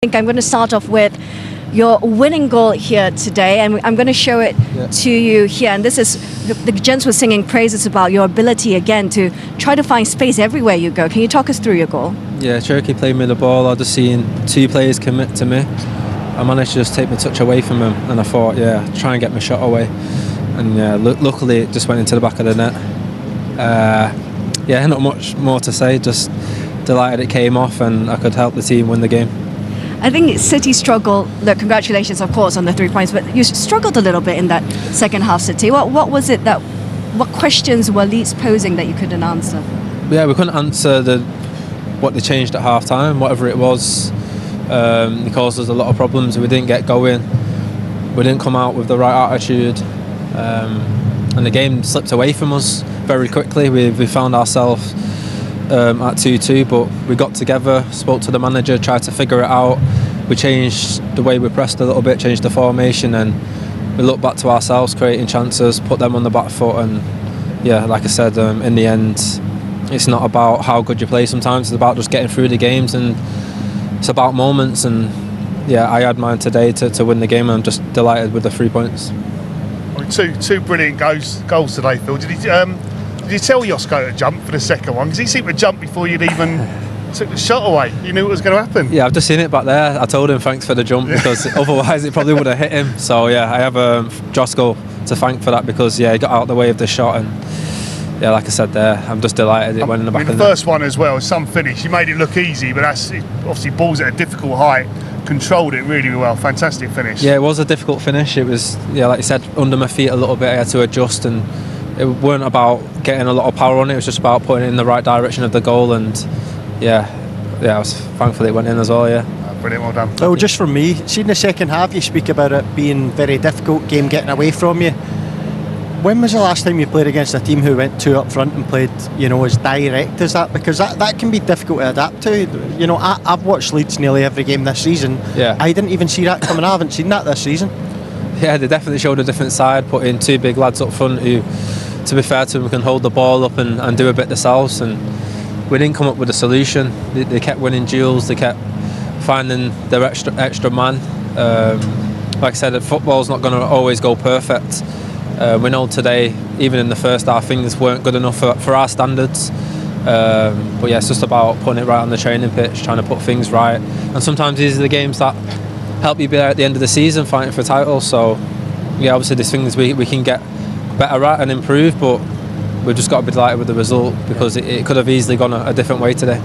think I'm going to start off with your winning goal here today, and I'm going to show it to you here. And this is, the gents were singing praises about your ability again to try to find space everywhere you go. Can you talk us through your goal? Yeah, Cherokee played me the ball. I just seen two players commit to me. I managed to just take my touch away from him, and I thought, try and get my shot away. And luckily it just went into the back of the net. Not much more to say, just delighted it came off and I could help the team win the game. I think City struggled. Look, congratulations, of course, on the 3 points, but you struggled a little bit in that second half, City. What was it what questions were Leeds posing that you couldn't answer? Yeah, we couldn't answer what they changed at half time, whatever it was. It caused us a lot of problems. We didn't get going. We didn't come out with the right attitude. And the game slipped away from us very quickly. We found ourselves at 2-2, but we got together, spoke to the manager, tried to figure it out. We changed the way we pressed a little bit, changed the formation, and we looked back to ourselves, creating chances, put them on the back foot. And like I said, in the end, it's not about how good you play sometimes, it's about just getting through the games, and it's about moments. And I had mine today to win the game, and I'm just delighted with the 3 points. Two brilliant goals today, Phil. Did you tell Josko to jump for the second one? Because he seemed to jump before you'd even took the shot away. You knew what was going to happen. Yeah, I've just seen it back there. I told him thanks for the jump because otherwise it probably would have hit him. So I have Josko to thank for that because he got out of the way of the shot, and like I said there, I'm just delighted it went in the back of the net. The first one as well, some finish. You made it look easy, but that's obviously balls at a difficult height. Controlled it really well. Fantastic finish. Yeah, it was a difficult finish. It was like you said, under my feet a little bit. I had to adjust, and it weren't about getting a lot of power on it. It was just about putting it in the right direction of the goal. And I was thankfully it went in as well. Brilliant, well done. Well, just from me, see in the second half you speak about it being very difficult, game getting away from you. When was the last time you played against a team who went two up front and played, as direct as that? Because that can be difficult to adapt to. I've watched Leeds nearly every game this season. I didn't even see that coming. I haven't seen that this season. Yeah, they definitely showed a different side, put in two big lads up front who, to be fair to them, can hold the ball up and do a bit themselves. And we didn't come up with a solution. They kept winning duels, they kept finding their extra man. Like I said, football's not going to always go perfect. We know today, even in the first half, things weren't good enough for our standards. But it's just about putting it right on the training pitch, trying to put things right. And sometimes these are the games that help you be there at the end of the season, fighting for titles. So, obviously there's things we can get better at and improve, but we've just got to be delighted with the result because it could have easily gone a different way today.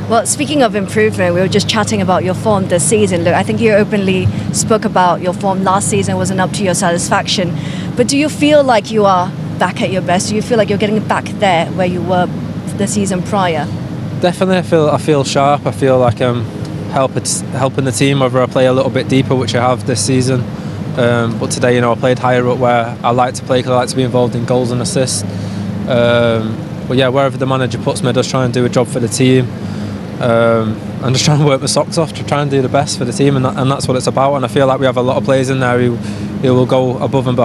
Well, speaking of improvement, we were just chatting about your form this season. Look, I think you openly spoke about your form last season wasn't up to your satisfaction. But do you feel like you are back at your best? Do you feel like you're getting back there where you were the season prior? Definitely, I feel sharp. I feel like I'm helping the team, whether I play a little bit deeper, which I have this season. But today, I played higher up where I like to play because I like to be involved in goals and assists. But wherever the manager puts me, I just try and do a job for the team. I'm just trying to work my socks off to try and do the best for the team, and that's what it's about. And I feel like we have a lot of players in there who will go above and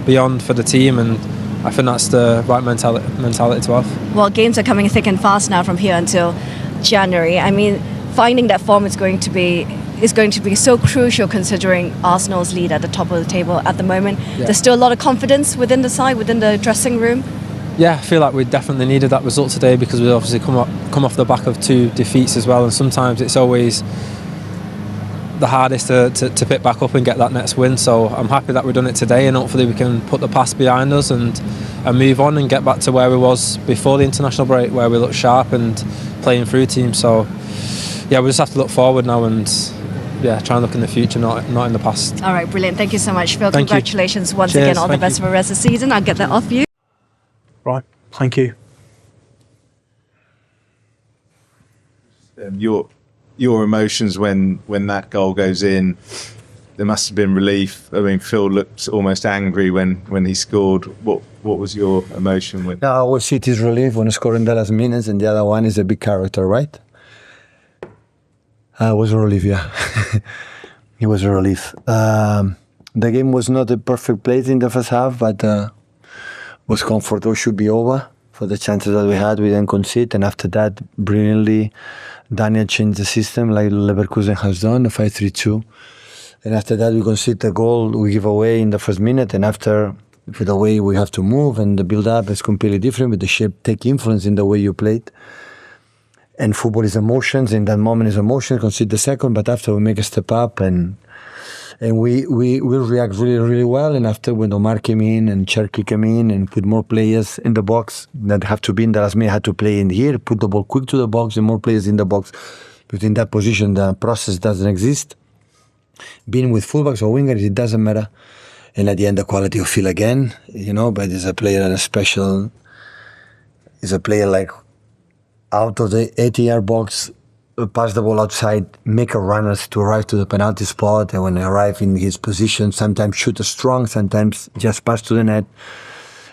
beyond for the team, and I think that's the right mentality to have. Well, games are coming thick and fast now from here until January. I mean, finding that form is going to be so crucial considering Arsenal's lead at the top of the table at the moment. There's still a lot of confidence within the side, within the dressing room. I feel like we definitely needed that result today because we obviously come off the back of two defeats as well, and sometimes it's always the hardest to pick back up and get that next win. So I'm happy that we've done it today, and hopefully we can put the past behind us and move on and get back to where we was before the international break, where we looked sharp and playing through teams. So we just have to look forward now and try and look in the future, not in the past. All right, brilliant. Thank you so much, Phil. Thank Congratulations you. once Cheers, again. All the best for the rest of the season. I'll get that off you. Right, thank you. Your emotions when that goal goes in, there must have been relief. I mean, Phil looked almost angry when he scored. What was your emotion when? I always see it is relief when scoring the last minutes, and the other one is a big character, right? It was a relief, yeah. It was a relief. The game was not a perfect place in the first half, but was comfortable. Should be over For the chances that we had, we didn't concede. And after that, brilliantly, Daniel changed the system like Leverkusen has done, the 5-3-2. And after that, we concede a goal we give away in the first minute. And after, with the way we have to move and the build-up is completely different, with the shape take influence in the way you played. And football is emotions. In that moment is emotion, concede the second. But after, we make a step up and we react really, really well. And after, when Omar came in and Cherky came in and put more players in the box that have to be in the last minute, had to play in here, put the ball quick to the box and more players in the box. But in that position, the process doesn't exist. Being with fullbacks or wingers, it doesn't matter. And at the end, the quality of Phill again, but he's a player and he's a player like out of the 80-yard box, pass the ball outside, make a runners to arrive to the penalty spot, and when they arrive in his position, sometimes shoot strong, sometimes just pass to the net,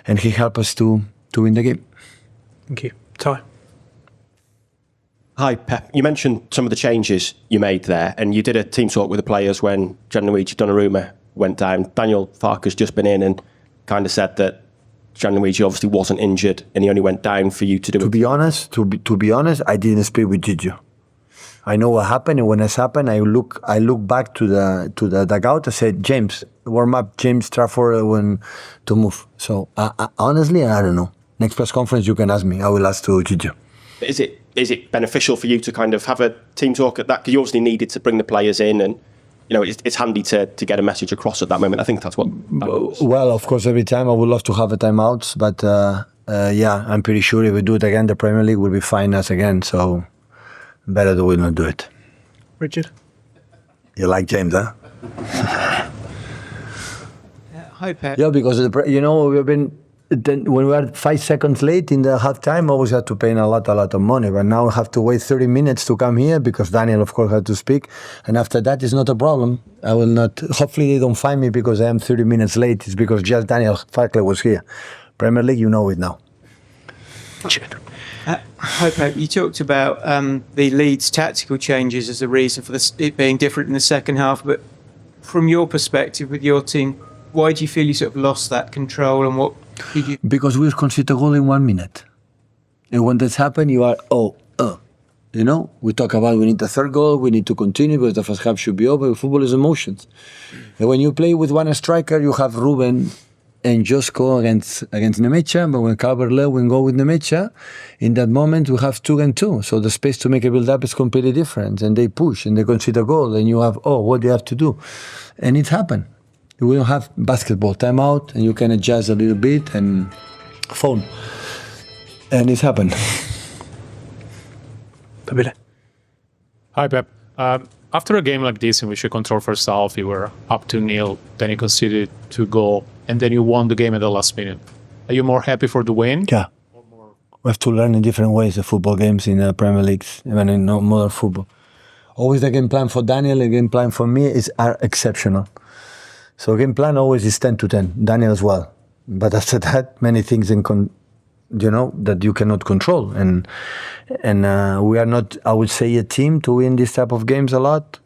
and he helped us to win the game. Thank you. Ty. Hi, Pep. You mentioned some of the changes you made there, and you did a team talk with the players when Gianluigi Donnarumma went down. Daniel Farke's just been in and kind of said that Gianluigi obviously wasn't injured, and he only went down for you to do it. To be honest, I didn't speak with Gigi. I know what happened, and when this happened, I look back to the dugout. I said, James, warm up, James Trafford when to move. So honestly, I don't know. Next press conference, you can ask me. I will ask to Gigi. Is it beneficial for you to kind of have a team talk at that? Because you obviously needed to bring the players in, and it's handy to get a message across at that moment. I think that's what that was. Well, of course, every time I would love to have a timeout, but yeah, I'm pretty sure if we do it again, the Premier League will be fine us again. So better that we not do it. Richard. You like James, huh? Hi, Pep. Yeah, because we've been. Then when we are 5 seconds late in the half time, I always had to pay a lot of money. But now I have to wait 30 minutes to come here because Daniel, of course, had to speak. And after that, it's not a problem. I will not. Hopefully, they don't find me because I am 30 minutes late. It's because just Daniel Farke was here. Premier League, you know it now. Hi, Pep. You talked about the Leeds tactical changes as a reason for it being different in the second half. But from your perspective with your team, why do you feel you sort of lost that control, and what did you? Because we conceded a goal in 1 minute, and when that's happened, you are we talk about we need the third goal, we need to continue because the first half should be over. Football is emotions, and when you play with one striker, you have Ruben and Josko against Nmecha, but when Calvert-Lewin go with Nmecha, in that moment we have 2 and 2, so the space to make a build-up is completely different, and they push and they concede a goal, and you have what do you have to do, and it happened. We don't have basketball timeout, and you can adjust a little bit and phone. And it's happened. Hi, Pep. After a game like this in which you control first half, you were up 2-0, then you conceded 2 goals, and then you won the game at the last minute. Are you more happy for the win? Yeah. We have to learn in different ways the football games in the Premier Leagues, even in modern football. Always the game plan for Daniel, the game plan for me are exceptional. So game plan always is 10 to 10, Daniel as well. But after that, many things that you cannot control. And we are not, I would say, a team to win this type of games a lot.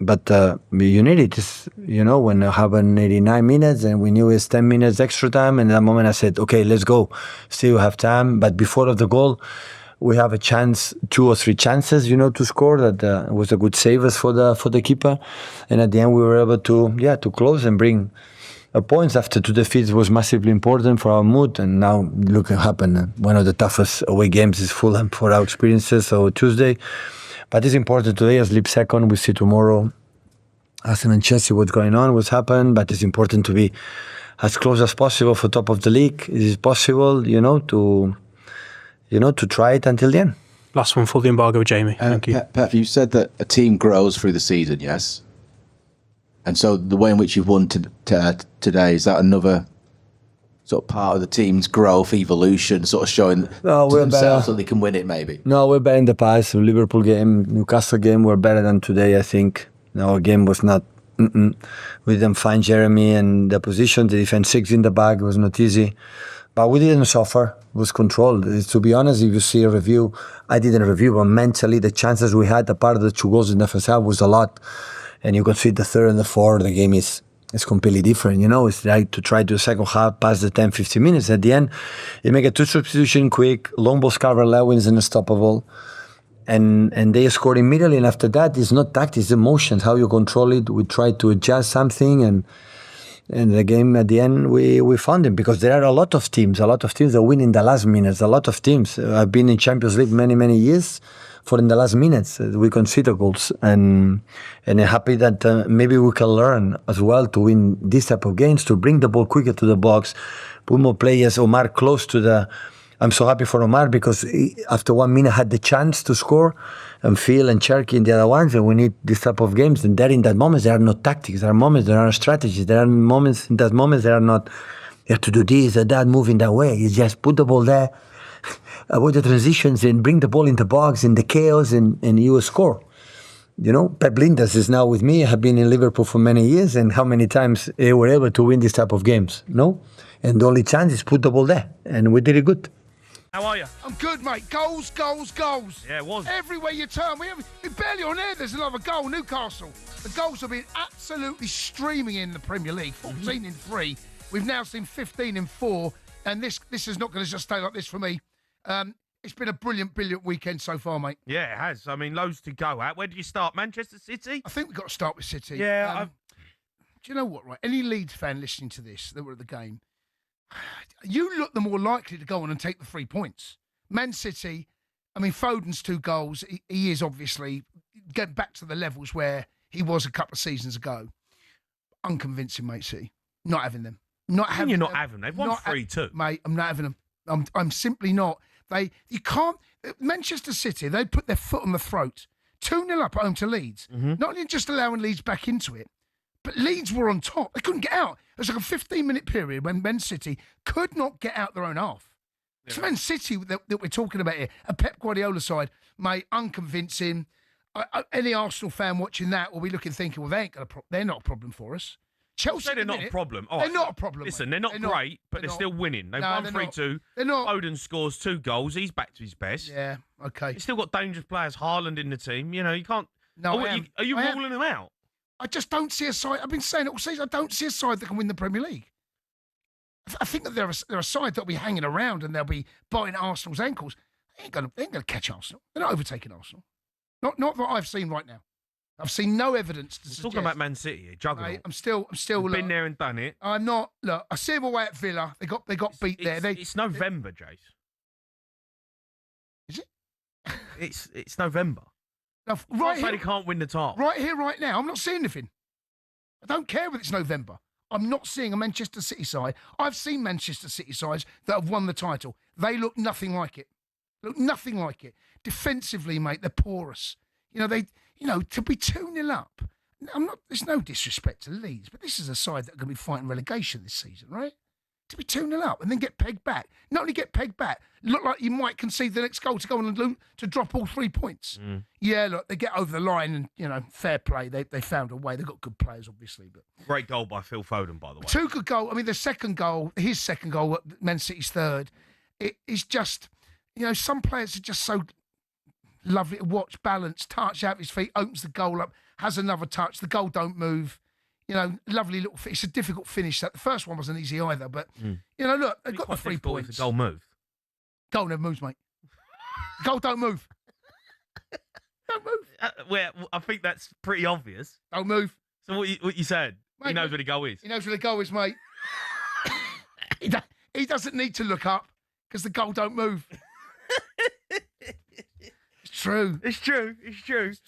But you need it. It's, when you have an 89 minutes and we knew it's 10 minutes extra time. And at that moment I said, okay, let's go. Still have time. But before of the goal, we have a chance, 2 or 3 chances, to score. That was a good savers for the keeper, and at the end we were able to close and bring points after 2 defeats was massively important for our mood. And now look what happened. One of the toughest away games is Fulham for our experiences. So Tuesday, but it's important today as Leeds second. We see tomorrow Arsenal and Chelsea what's going on, what's happened. But it's important to be as close as possible for top of the league. It is possible, to try it until the end. Last one for the embargo, Jamie. Thank you. Pep, you said that a team grows through the season, yes? And so the way in which you've won today, is that another sort of part of the team's growth, evolution, sort of showing to themselves that they can win it maybe? No, we're better in the past. The Liverpool game, Newcastle game, we're better than today, I think. Our game was not... We didn't find Jeremy and the position. The defense 6 in the back was not easy. But we didn't suffer. It was controlled. To be honest, if you see a review, I didn't review, but mentally the chances we had, apart of the 2 goals in the first half, was a lot. And you can see the third and the fourth, the game is It's completely different, It's like to try to the second half, pass the 10, 15 minutes. At the end, you make a 2 substitution quick, long balls, Calvert-Lewin is unstoppable. And they scored immediately. And after that, it's not tactics, it's emotions, how you control it. We try to adjust something. And the game at the end, we found it. Because there are a lot of teams that win in the last minutes. A lot of teams. I've been in Champions League many, many years. For in the last minutes, we consider goals. And I'm happy that maybe we can learn as well to win this type of games, to bring the ball quicker to the box, put more players, Omar close to the... I'm so happy for Omar because after 1 minute had the chance to score, and Phil and Cherky and the other ones, and we need this type of games. And there in that moment, there are no tactics, there are moments, there are no strategies, there are moments, in that moment, there are not, you have to do this or that, move in that way. You just put the ball there, avoid the transitions and bring the ball in the box, in the chaos, and you will score. Pep Linders is now with me. I have been in Liverpool for many years, and how many times they were able to win this type of games, no? And the only chance is put the ball there, and we did it good. How are you? I'm good, mate. Goals, goals, goals. Yeah, it was. Everywhere you turn, we're barely on air. There's another goal, Newcastle. The goals have been absolutely streaming in the Premier League. 14 in 3. We've now seen 15 in 4. And this is not going to just stay like this for me. It's been a brilliant weekend so far, mate. Yeah, it has. I mean, loads to go at. Where do you start? Manchester City? I think we've got to start with City. Yeah. Do you know what, right? Any Leeds fan listening to this that were at the game, you look the more likely to go on and take the 3 points. Man City, I mean, Foden's 2 goals. He is obviously getting back to the levels where he was a couple of seasons ago. Unconvincing, mate, City. Not having them. Not having You're them. not having them. They've won 3-2. Mate, I'm not having them. I'm simply not. You can't. Manchester City, they put their foot on the throat. 2-0 up at home to Leeds. Mm-hmm. Not only just allowing Leeds back into it, but Leeds were on top. They couldn't get out. It was like a 15-minute period when Man City could not get out their own half. Yeah. It's Man City that we're talking about here. A Pep Guardiola side, mate, unconvincing. Any Arsenal fan watching that will be thinking, well, they're not a problem for us. Chelsea, they're not a problem. They're not a problem. Listen, mate. they're not great, but they're still winning. They've won 3-2. They're not. Foden scores 2 goals. He's back to his best. Yeah, okay. You've still got dangerous players. Haaland in the team. You can't. No, are you ruling them out? I just don't see a side. I've been saying it all season. I don't see a side that can win the Premier League. I think that they're a side that'll be hanging around and they'll be biting Arsenal's ankles. They ain't gonna catch Arsenal. They're not overtaking Arsenal. Not that I've seen right now. I've seen no evidence to suggest. Talking about Man City, juggernaut. Mate, I'm still. Been there and done it. I'm not. Look, I see them away at Villa. They got beat there. It's November, Jace. Is it? It's November. Now, right here, they can't win the title. Right here, right now, I'm not seeing anything. I don't care whether it's November. I'm not seeing a Manchester City side. I've seen Manchester City sides that have won the title. They look nothing like it. Defensively, mate, they're porous. To be 2-0 up. There's no disrespect to Leeds, but this is a side that are going to be fighting relegation this season, right? To be 2-0 up and then get pegged back. Not only get pegged back, look like you might concede the next goal to go on and to drop all 3 points. Mm. Yeah, look, they get over the line and, fair play. They found a way. They've got good players, obviously. But great goal by Phil Foden, by the way. 2 good goals. I mean, his second goal, Man City's third, it is just, some players are just so lovely to watch, balance, touch out of his feet, opens the goal up, has another touch, the goal don't move. Lovely little. It's a difficult finish. The first one wasn't easy either, but look, they've got the 3 points. The goal moved. Goal never moves, mate. Goal don't move. Don't move. Well, I think that's pretty obvious. Don't move. So what you said? Mate, he knows where the goal is. He knows where the goal is, mate. He doesn't need to look up because the goal don't move. True. It's true,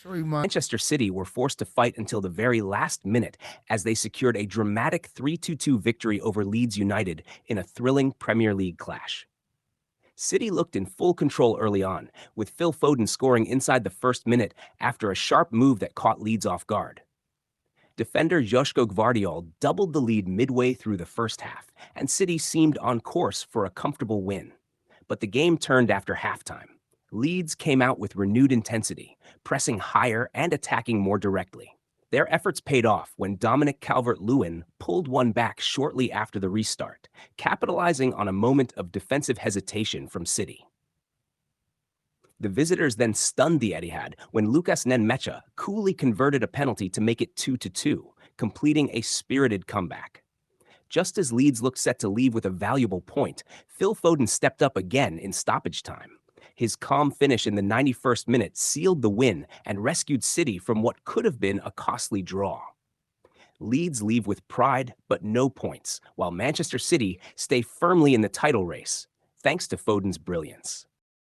mate. Manchester City were forced to fight until the very last minute as they secured a dramatic 3-2 victory over Leeds United in a thrilling Premier League clash. City looked in full control early on, with Phil Foden scoring inside the first minute after a sharp move that caught Leeds off guard. Defender Joško Gvardiol doubled the lead midway through the first half, and City seemed on course for a comfortable win. But the game turned after halftime. Leeds came out with renewed intensity, pressing higher and attacking more directly. Their efforts paid off when Dominic Calvert-Lewin pulled one back shortly after the restart, capitalizing on a moment of defensive hesitation from City. The visitors then stunned the Etihad when Lucas Nmecha coolly converted a penalty to make it 2-2, completing a spirited comeback. Just as Leeds looked set to leave with a valuable point, Phil Foden stepped up again in stoppage time. His calm finish in the 91st minute sealed the win and rescued City from what could have been a costly draw. Leeds leave with pride but no points, while Manchester City stay firmly in the title race, thanks to Foden's brilliance.